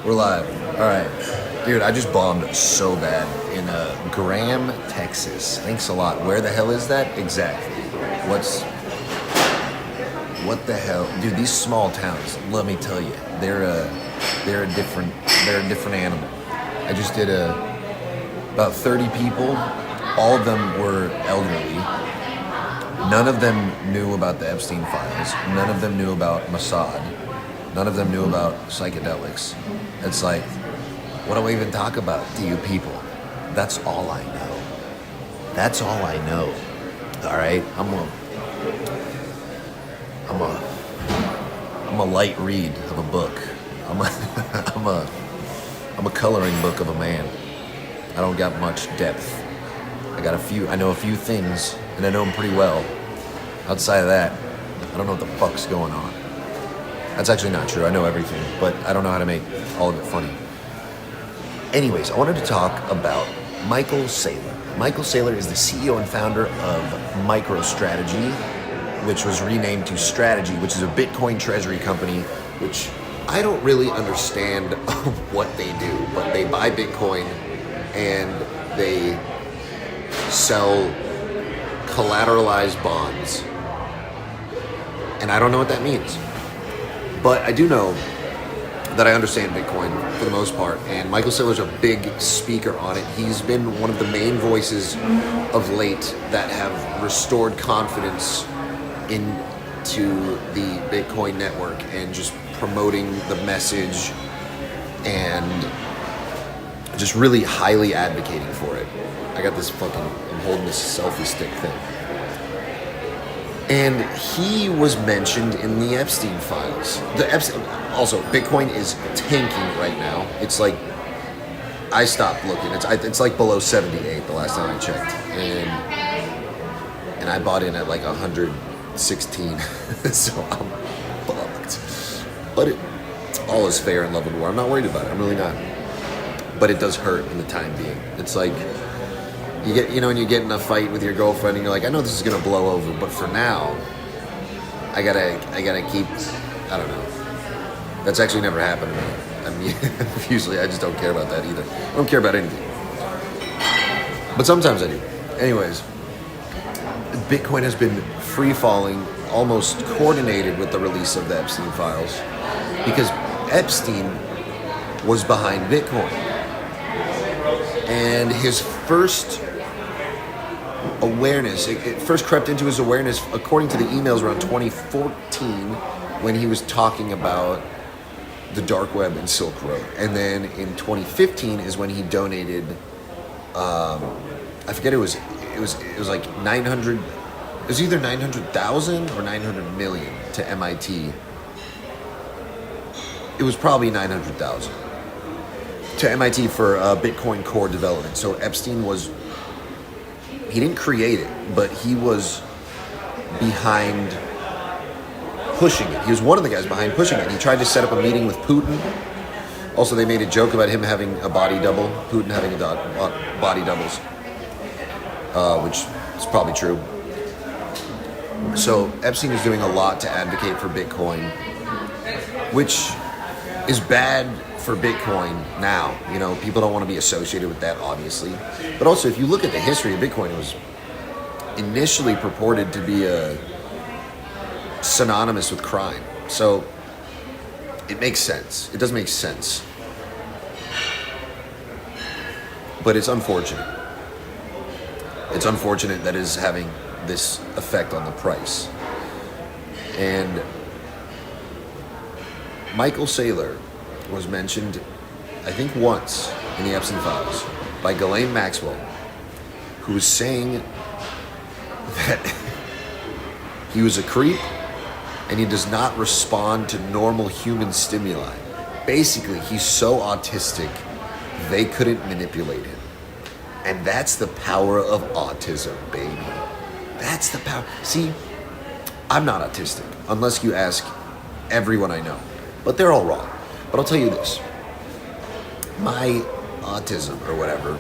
We're live. All right. Dude, I just bombed so bad in Graham, Texas. Thanks a lot. Where the hell is that? Exactly. What the hell? Dude, these small towns, let me tell you, they're a different animal. I just did about 30 people. All of them were elderly. None of them knew about the Epstein files. None of them knew about Mossad. None of them knew about psychedelics. It's like, what do I even talk about to you people? That's all I know. That's all I know. All right? I'm a light read of a book. I'm a coloring book of a man. I don't got much depth. I know a few things, and I know them pretty well. Outside of that, I don't know what the fuck's going on. That's actually not true. I know everything, but I don't know how to make all of it funny. Anyways, I wanted to talk about Michael Saylor. Michael Saylor is the CEO and founder of MicroStrategy, which was renamed to Strategy, which is a Bitcoin treasury company, which I don't really understand what they do, but they buy Bitcoin and they sell collateralized bonds. And I don't know what that means. But I do know that I understand Bitcoin for the most part, and Michael Saylor's a big speaker on it. He's been one of the main voices of late that have restored confidence into the Bitcoin network and just promoting the message and just really highly advocating for it. I got this I'm holding this selfie stick thing. And he was mentioned in the Epstein files. Also, Bitcoin is tanking right now. It's like, I stopped looking. It's like below 78 the last time I checked. And I bought in at like 116. So I'm fucked. But all is fair in love and war. I'm not worried about it. I'm really not. But it does hurt in the time being. It's like, when you get in a fight with your girlfriend and you're like, I know this is gonna blow over, but for now, I gotta keep, I don't know. That's actually never happened to me. I mean, usually I just don't care about that either. I don't care about anything. But sometimes I do. Anyways, Bitcoin has been free falling, almost coordinated with the release of the Epstein files, because Epstein was behind Bitcoin. And his first awareness, it first crept into his awareness according to the emails around 2014 when he was talking about the dark web and Silk Road. And then in 2015 is when he donated, I forget, it was like 900, it was either 900,000 or 900 million to MIT. It was probably 900,000 to MIT for Bitcoin core development. So Epstein he didn't create it, but he was behind pushing it. He was one of the guys behind pushing it. He tried to set up a meeting with Putin. Also, they made a joke about him having a body double, Putin having body doubles, which is probably true. So Epstein is doing a lot to advocate for Bitcoin, which is bad for Bitcoin now. People don't want to be associated with that, obviously. But also, if you look at the history of Bitcoin, it was initially purported to be synonymous with crime. So it makes sense. It does make sense. But it's unfortunate. It's unfortunate that it's having this effect on the price. And Michael Saylor was mentioned, I think once, in the Epstein files by Ghislaine Maxwell, who was saying that he was a creep and he does not respond to normal human stimuli. Basically, he's so autistic, they couldn't manipulate him. And that's the power of autism, baby. That's the power. See, I'm not autistic, unless you ask everyone I know. But they're all wrong. But I'll tell you this. My autism, or whatever,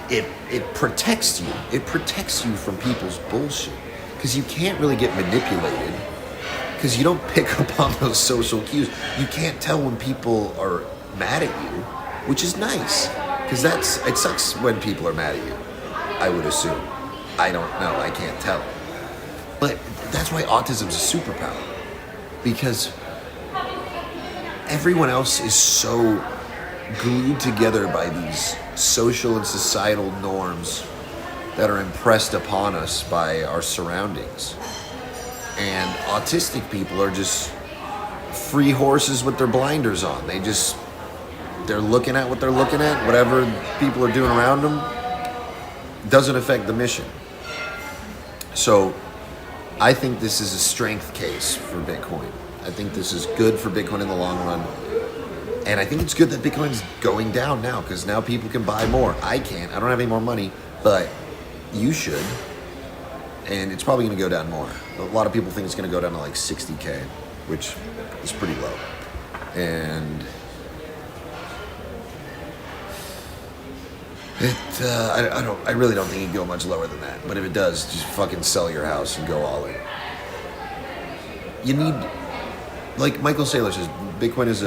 it protects you. It protects you from people's bullshit. Because you can't really get manipulated. because you don't pick up on those social cues. You can't tell when people are mad at you, which is nice, because it sucks when people are mad at you, I would assume. I don't know, I can't tell. But that's why autism is a superpower, because everyone else is so glued together by these social and societal norms that are impressed upon us by our surroundings. And autistic people are just free horses with their blinders on. They're looking at what they're looking at. Whatever people are doing around them doesn't affect the mission. So I think this is a strength case for Bitcoin. I think this is good for Bitcoin in the long run. And I think it's good that Bitcoin's going down now, because now people can buy more. I can't. I don't have any more money, but you should. And it's probably going to go down more. A lot of people think it's going to go down to like 60K, which is pretty low. And I really don't think it can go much lower than that. But if it does, just fucking sell your house and go all in. You need, like Michael Saylor says, Bitcoin is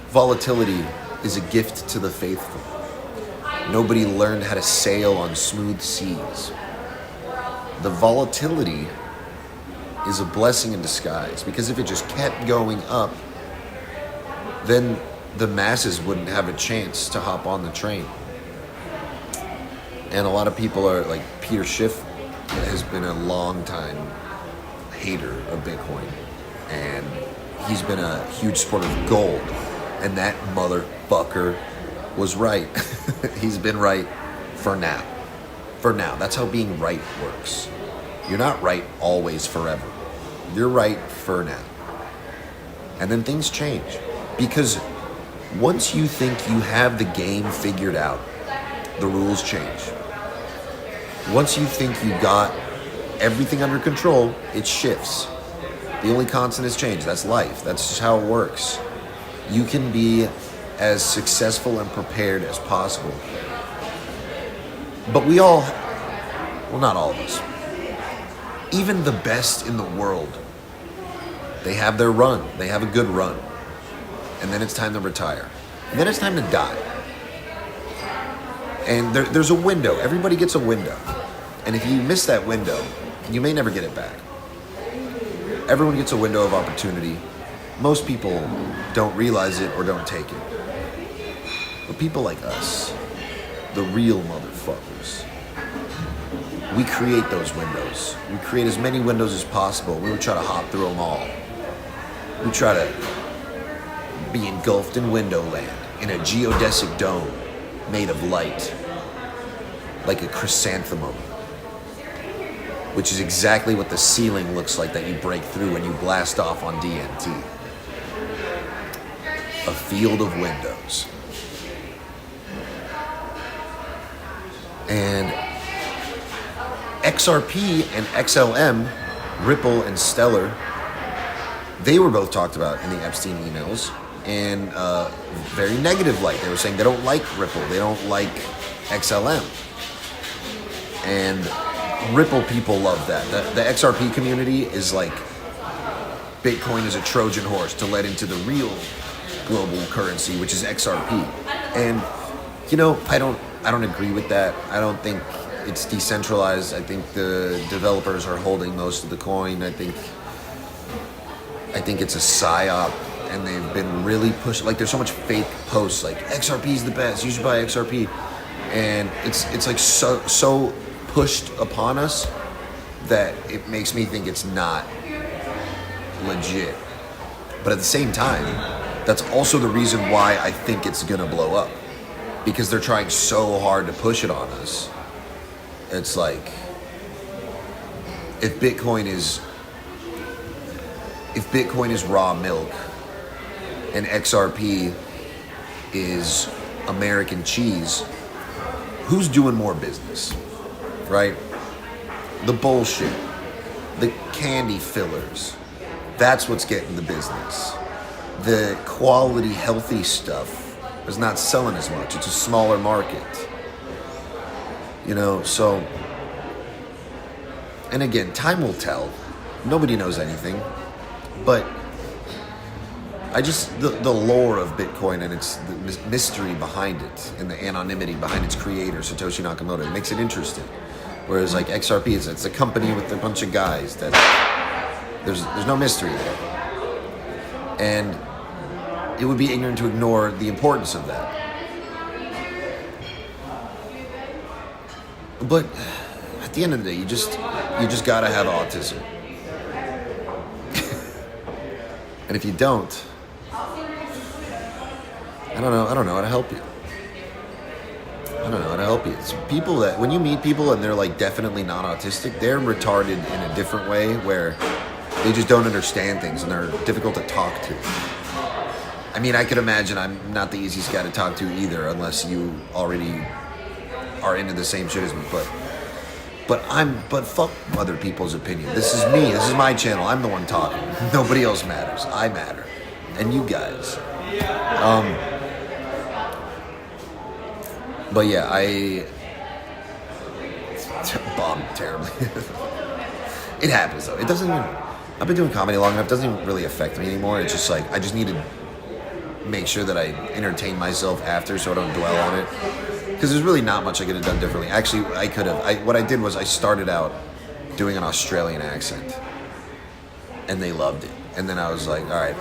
volatility is a gift to the faithful. Nobody learned how to sail on smooth seas. The volatility is a blessing in disguise, because if it just kept going up, then the masses wouldn't have a chance to hop on the train. And a lot of people are like Peter Schiff has been a long time hater of Bitcoin, and he's been a huge supporter of gold. And that motherfucker was right. He's been right for now. For now. That's how being right works. You're not right always forever. You're right for now. And then things change. Because once you think you have the game figured out, the rules change. Once you think you got everything under control, it shifts. The only constant is change. That's life. That's just how it works. You can be as successful and prepared as possible. But we all, well, not all of us, even the best in the world, they have their run. They have a good run. And then it's time to retire. And then it's time to die. And there's a window. Everybody gets a window. And if you miss that window, you may never get it back. Everyone gets a window of opportunity. Most people don't realize it or don't take it. But people like us, the real motherfuckers, we create those windows. We create as many windows as possible. We would try to hop through them all. We try to be engulfed in window land, in a geodesic dome made of light, like a chrysanthemum, which is exactly what the ceiling looks like that you break through when you blast off on DNT. A field of windows. And XRP and XLM, Ripple and Stellar, they were both talked about in the Epstein emails in very negative light. They were saying they don't like Ripple, they don't like XLM. And Ripple people love that. The XRP community is like Bitcoin is a Trojan horse to let into the real global currency, which is XRP. And you know, I don't agree with that. I don't think it's decentralized. I think the developers are holding most of the coin. I think it's a psyop, and they've been really pushing. Like, there's so much fake posts like XRP is the best. You should buy XRP, and it's like so pushed upon us that it makes me think it's not legit. But at the same time, that's also the reason why I think it's gonna blow up, because they're trying so hard to push it on us. It's like, if Bitcoin is raw milk and XRP is American cheese, who's doing more business, right? The bullshit, the candy fillers, that's what's getting the business. The quality, healthy stuff is not selling as much. It's a smaller market. You know, so, and again, time will tell. Nobody knows anything. But I just the lore of Bitcoin and its the mystery behind it and the anonymity behind its creator Satoshi Nakamoto, it makes it interesting. Whereas like XRP it's a company with a bunch of guys that there's no mystery there, and it would be ignorant to ignore the importance of that. But at the end of the day, you just gotta have autism, and if you don't, I don't know how to help you. It's people that, when you meet people and they're like definitely not autistic, they're retarded in a different way where they just don't understand things and they're difficult to talk to. I mean, I could imagine I'm not the easiest guy to talk to either, unless you already are into the same shit as me. But fuck other people's opinion. This is me. This is my channel. I'm the one talking. Nobody else matters. I matter, and you guys. But yeah, I bombed terribly. It happens though. It doesn't even. I've been doing comedy long enough. It doesn't even really affect me anymore. It's just like I just need to make sure that I entertain myself after, so I don't dwell on it. Because there's really not much I could have done differently. Actually, I could have. What I did was I started out doing an Australian accent, and they loved it. And then I was like, all right,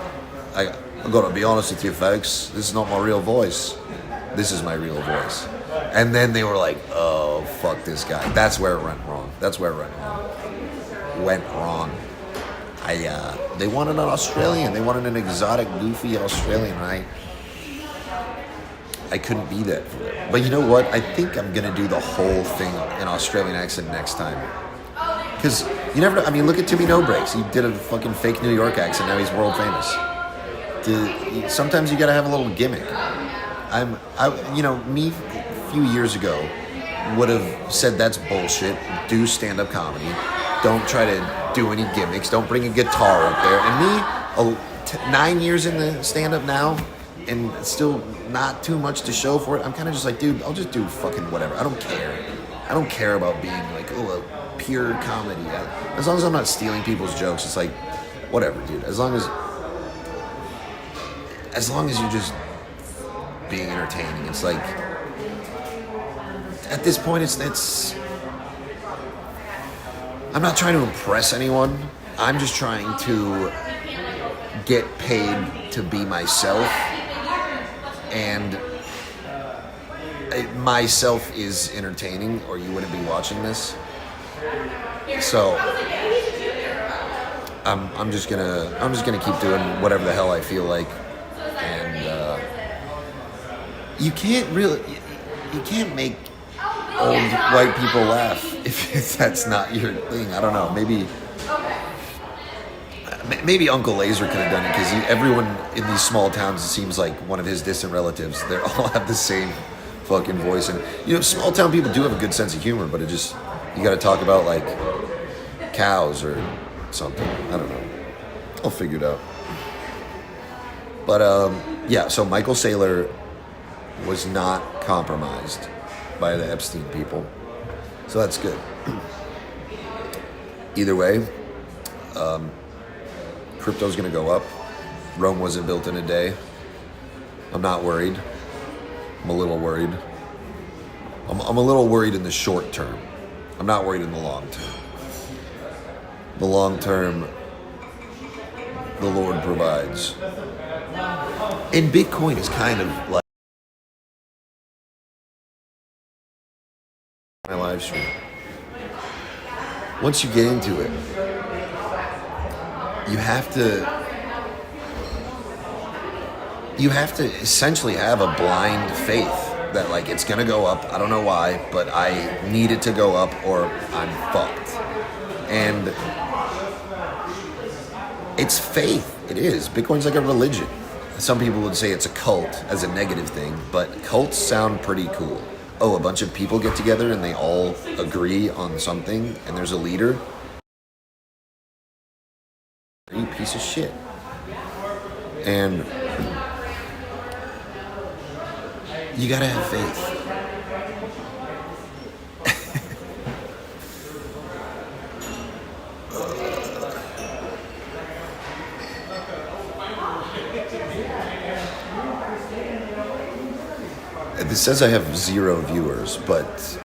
I've got to be honest with you, folks. This is not my real voice. This is my real voice. And then they were like, oh, fuck this guy. That's where it went wrong. They wanted an Australian. They wanted an exotic, goofy Australian, right? I couldn't be that for them. But you know what? I think I'm going to do the whole thing in Australian accent next time. Because you never know. I mean, look at Timmy No Breaks. He did a fucking fake New York accent. Now he's world famous. Sometimes you got to have a little gimmick. Me a few years ago would have said that's bullshit. Do stand-up comedy. Don't try to do any gimmicks. Don't bring a guitar up there. And me, 9 years in the stand-up now, and still not too much to show for it. I'm kind of just like, dude, I'll just do fucking whatever. I don't care. I don't care about being like, a pure comedy. As long as I'm not stealing people's jokes, it's like, whatever, dude. As long as you're just being entertaining, it's like, at this point, it's. I'm not trying to impress anyone. I'm just trying to get paid to be myself. And myself is entertaining, or you wouldn't be watching this. So I'm just gonna keep doing whatever the hell I feel like, and you can't make old white people laugh if that's not your thing. I don't know. Maybe Uncle Laser could have done it, because everyone in these small towns, it seems like one of his distant relatives. They all have the same fucking voice, and small town people do have a good sense of humor, but you got to talk about like cows or something. I don't know. I'll figure it out. But yeah. So Michael Saylor was not compromised by the Epstein people, so that's good. Either way. Crypto's going to go up. Rome wasn't built in a day. I'm not worried. I'm a little worried. I'm a little worried in the short term. I'm not worried in the long term. The long term, the Lord provides. And Bitcoin is kind of like my live stream. Once you get into it, you have to essentially have a blind faith that like it's gonna go up. I don't know why, but I need it to go up or I'm fucked. And it's faith. It is. Bitcoin's like a religion. Some people would say it's a cult as a negative thing, but cults sound pretty cool. Oh, a bunch of people get together and they all agree on something and there's a leader. You piece of shit. And you gotta have faith. It says I have 0 viewers, but